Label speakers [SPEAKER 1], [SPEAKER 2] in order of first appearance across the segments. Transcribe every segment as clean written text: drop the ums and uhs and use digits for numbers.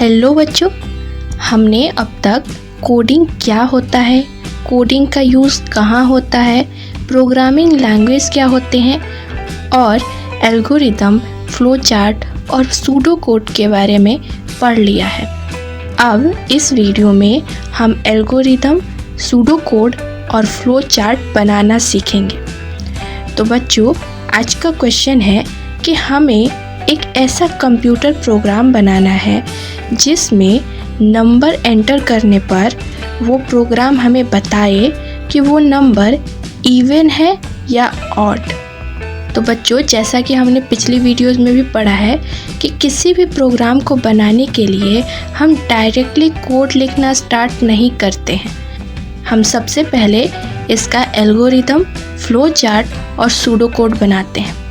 [SPEAKER 1] Hello बच्चों, हमने अब तक कोडिंग क्या होता है, कोडिंग का यूज़ कहाँ होता है, प्रोग्रामिंग लैंग्वेज क्या होते हैं और एल्गोरिदम, फ्लो चार्ट और सूडो कोड के बारे में पढ़ लिया है। अब इस वीडियो में हम एल्गोरिदम, सूडो कोड और फ्लो चार्ट बनाना सीखेंगे। तो बच्चों, आज का क्वेश्चन है कि हमें एक ऐसा कंप्यूटर प्रोग्राम बनाना है जिसमें नंबर एंटर करने पर वो प्रोग्राम हमें बताए कि वो नंबर इवन है या ऑड। तो बच्चों, जैसा कि हमने पिछली वीडियोस में भी पढ़ा है कि किसी भी प्रोग्राम को बनाने के लिए हम डायरेक्टली कोड लिखना स्टार्ट नहीं करते हैं। हम सबसे पहले इसका एल्गोरिदम, फ्लो चार्ट और सूडो कोड बनाते हैं।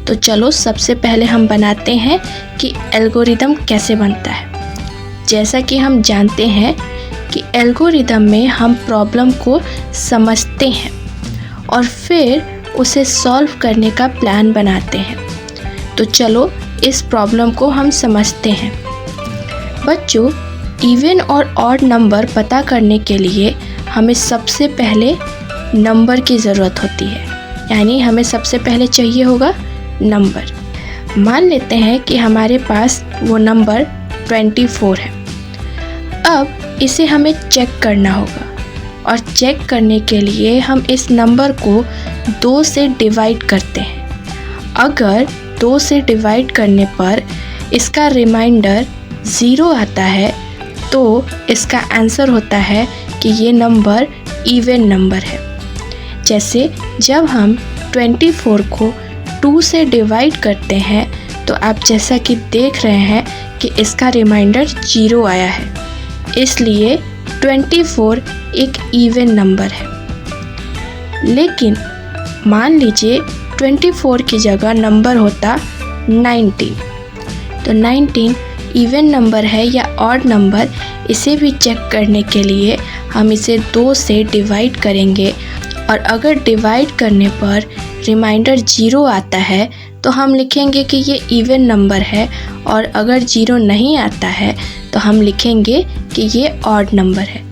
[SPEAKER 1] तो चलो सबसे पहले हम बनाते हैं कि एल्गोरिदम कैसे बनता है। जैसा कि हम जानते हैं कि एल्गोरिदम में हम प्रॉब्लम को समझते हैं और फिर उसे सॉल्व करने का प्लान बनाते हैं। तो चलो इस प्रॉब्लम को हम समझते हैं। बच्चों, इवन और ऑड नंबर पता करने के लिए हमें सबसे पहले नंबर की ज़रूरत होती है, यानी हमें सबसे पहले चाहिए होगा नंबर। मान लेते हैं कि हमारे पास वो नंबर 24 है। अब इसे हमें चेक करना होगा और चेक करने के लिए हम इस नंबर को 2 से डिवाइड करते हैं। अगर 2 से डिवाइड करने पर इसका रिमाइंडर 0 आता है तो इसका आंसर होता है कि ये नंबर इवन नंबर है। जैसे जब हम 24 को 2 से डिवाइड करते हैं तो आप जैसा कि देख रहे हैं कि इसका रिमाइंडर 0 आया है, इसलिए 24 एक इवन नंबर है। लेकिन मान लीजिए 24 की जगह नंबर होता 19, तो 19 इवन नंबर है या ऑड नंबर, इसे भी चेक करने के लिए हम इसे 2 से डिवाइड करेंगे और अगर डिवाइड करने पर रिमाइंडर 0 आता है तो हम लिखेंगे कि ये इवन नंबर है, और अगर 0 नहीं आता है तो हम लिखेंगे कि ये ऑड नंबर है।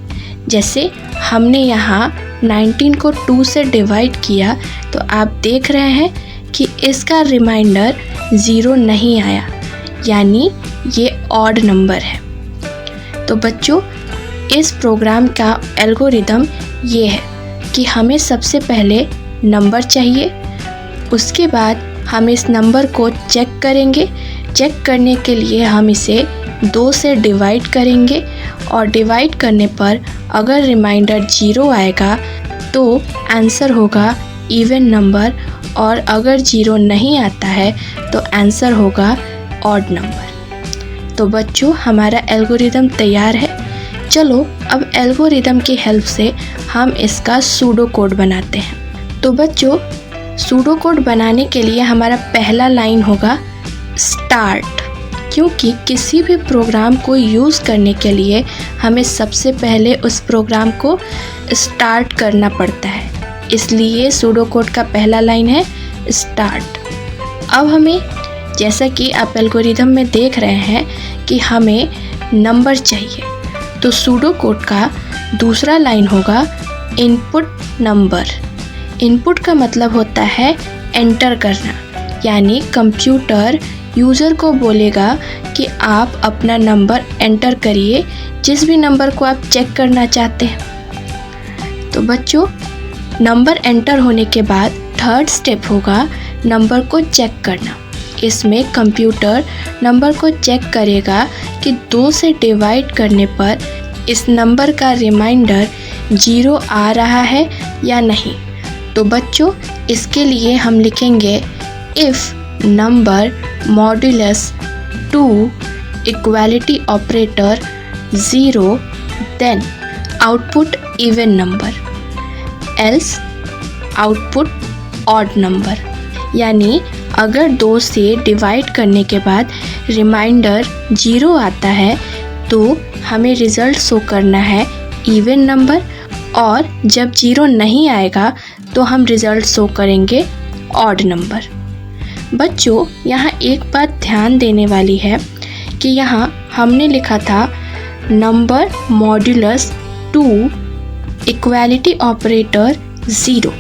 [SPEAKER 1] जैसे हमने यहाँ 19 को 2 से डिवाइड किया तो आप देख रहे हैं कि इसका रिमाइंडर 0 नहीं आया, यानी ये ऑड नंबर है। तो बच्चों, इस प्रोग्राम का एल्गोरिदम ये है कि हमें सबसे पहले नंबर चाहिए, उसके बाद हम इस नंबर को चेक करेंगे। चेक करने के लिए हम इसे 2 से डिवाइड करेंगे और डिवाइड करने पर अगर रिमाइंडर 0 आएगा तो आंसर होगा इवन नंबर, और अगर 0 नहीं आता है तो आंसर होगा ऑड नंबर। तो बच्चों, हमारा एल्गोरिदम तैयार है। चलो अब एल्गोरिदम की हेल्प से हम इसका सूडो कोड बनाते हैं। तो बच्चों, सूडो कोड बनाने के लिए हमारा पहला लाइन होगा स्टार्ट, क्योंकि किसी भी प्रोग्राम को यूज़ करने के लिए हमें सबसे पहले उस प्रोग्राम को स्टार्ट करना पड़ता है, इसलिए सूडो कोड का पहला लाइन है स्टार्ट। अब हमें, जैसा कि आप एल्गोरिदम में देख रहे हैं कि हमें नंबर चाहिए, तो सूडो कोड का दूसरा लाइन होगा इनपुट नंबर। इनपुट का मतलब होता है एंटर करना, यानी कंप्यूटर यूज़र को बोलेगा कि आप अपना नंबर एंटर करिए, जिस भी नंबर को आप चेक करना चाहते हैं। तो बच्चों, नंबर एंटर होने के बाद थर्ड स्टेप होगा नंबर को चेक करना। इसमें कंप्यूटर नंबर को चेक करेगा कि 2 से डिवाइड करने पर इस नंबर का रिमाइंडर 0 आ रहा है या नहीं। तो बच्चों, इसके लिए हम लिखेंगे if number modulus 2 equality operator 0 then output even number, else output odd number. यानी अगर 2 से डिवाइड करने के बाद रिमाइंडर 0 आता है तो हमें रिज़ल्ट शो करना है इवन नंबर, और जब 0 नहीं आएगा तो हम रिज़ल्ट शो करेंगे ऑड नंबर। बच्चों, यहाँ एक बात ध्यान देने वाली है कि यहाँ हमने लिखा था नंबर मॉड्यूलस 2 इक्वालिटी ऑपरेटर 0।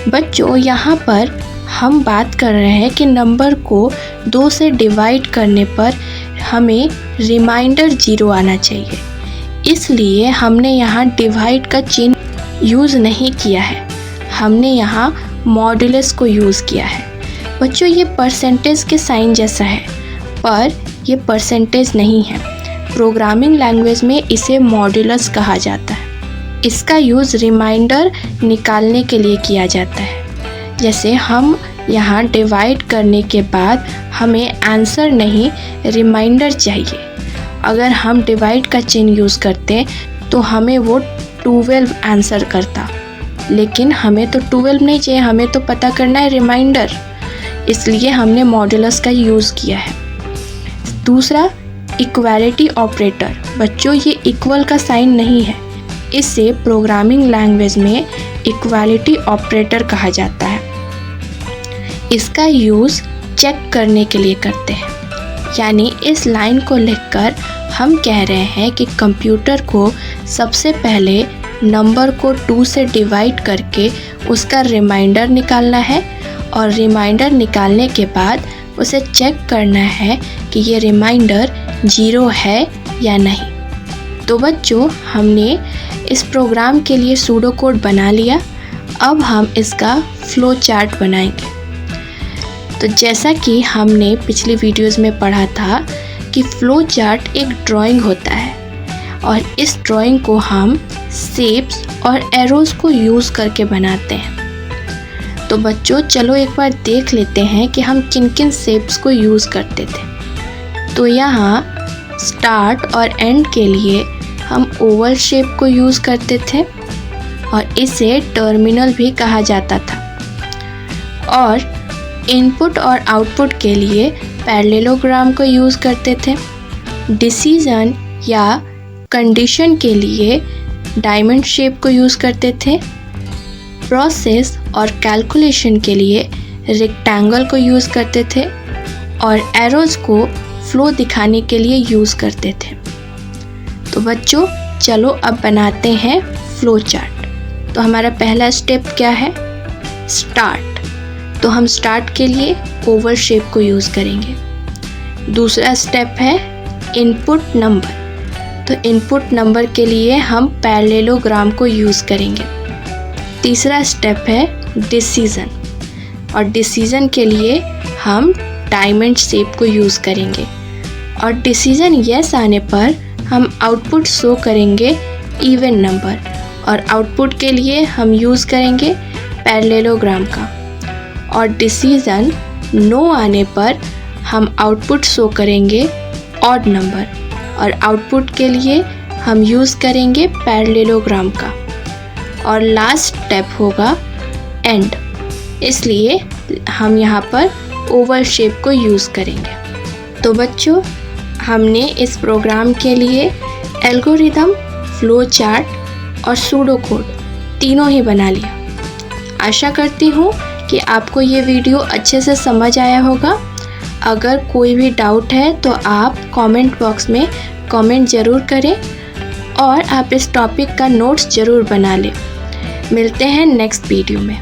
[SPEAKER 1] बच्चों यहाँ पर हम बात कर रहे हैं कि नंबर को 2 से डिवाइड करने पर हमें रिमाइंडर 0 आना चाहिए, इसलिए हमने यहाँ डिवाइड का चिन्ह यूज़ नहीं किया है, हमने यहाँ मॉड्यूलस को यूज़ किया है। बच्चों ये परसेंटेज के साइन जैसा है, पर ये परसेंटेज नहीं है। प्रोग्रामिंग लैंग्वेज में इसे मॉड्यूलस कहा जाता है। इसका यूज़ रिमाइंडर निकालने के लिए किया जाता है। जैसे हम यहाँ डिवाइड करने के बाद हमें आंसर नहीं रिमाइंडर चाहिए। अगर हम डिवाइड का चिन्ह यूज़ करते तो हमें वो 12 आंसर करता, लेकिन हमें तो 12 नहीं चाहिए, हमें तो पता करना है रिमाइंडर, इसलिए हमने मॉड्यूलस का यूज़ किया है। दूसरा इक्वालिटी ऑपरेटर। बच्चों ये इक्वल का साइन नहीं है, इसे प्रोग्रामिंग लैंग्वेज में इक्वालिटी ऑपरेटर कहा जाता है। इसका यूज़ चेक करने के लिए करते हैं, यानी इस लाइन को लिखकर हम कह रहे हैं कि कंप्यूटर को सबसे पहले नंबर को 2 से डिवाइड करके उसका रिमाइंडर निकालना है और रिमाइंडर निकालने के बाद उसे चेक करना है कि ये रिमाइंडर 0 है या नहीं। तो बच्चों हमने इस प्रोग्राम के लिए सूडो कोड बना लिया। अब हम इसका फ्लो चार्ट बनाएंगे। तो जैसा कि हमने पिछली वीडियोस में पढ़ा था कि फ्लो चार्ट एक ड्राइंग होता है और इस ड्राइंग को हम शेप्स और एरोज़ को यूज़ करके बनाते हैं। तो बच्चों चलो एक बार देख लेते हैं कि हम किन किन शेप्स को यूज़ करते थे। तो यहाँ स्टार्ट और एंड के लिए हम ओवल शेप को यूज़ करते थे और इसे टर्मिनल भी कहा जाता था। और इनपुट और आउटपुट के लिए पैरेललोग्राम को यूज़ करते थे। डिसीजन या कंडीशन के लिए डायमंड शेप को यूज़ करते थे। प्रोसेस और कैलकुलेशन के लिए रेक्टेंगल को यूज़ करते थे और एरोज़ को फ्लो दिखाने के लिए यूज़ करते थे। तो बच्चों चलो अब बनाते हैं फ्लो चार्ट। तो हमारा पहला स्टेप क्या है? स्टार्ट। तो हम स्टार्ट के लिए ओवल शेप को यूज़ करेंगे। दूसरा स्टेप है इनपुट नंबर। तो इनपुट नंबर के लिए हम पैरेललोग्राम को यूज़ करेंगे। तीसरा स्टेप है डिसीजन और डिसीजन के लिए हम डायमंड शेप को यूज़ करेंगे और डिसीजन यस आने पर हम आउटपुट शो करेंगे इवन नंबर और आउटपुट के लिए हम यूज़ करेंगे पैरेललोग्राम का और डिसीजन नो आने पर हम आउटपुट शो करेंगे ऑड नंबर और आउटपुट के लिए हम यूज़ करेंगे पैरेललोग्राम का और लास्ट स्टेप होगा एंड, इसलिए हम यहाँ पर ओवल शेप को यूज़ करेंगे। तो बच्चों हमने इस प्रोग्राम के लिए एल्गोरिदम, फ्लो चार्ट और सूडो कोड तीनों ही बना लिया। आशा करती हूँ कि आपको ये वीडियो अच्छे से समझ आया होगा। अगर कोई भी डाउट है तो आप कमेंट बॉक्स में कमेंट ज़रूर करें और आप इस टॉपिक का नोट्स ज़रूर बना लें। मिलते हैं नेक्स्ट वीडियो में।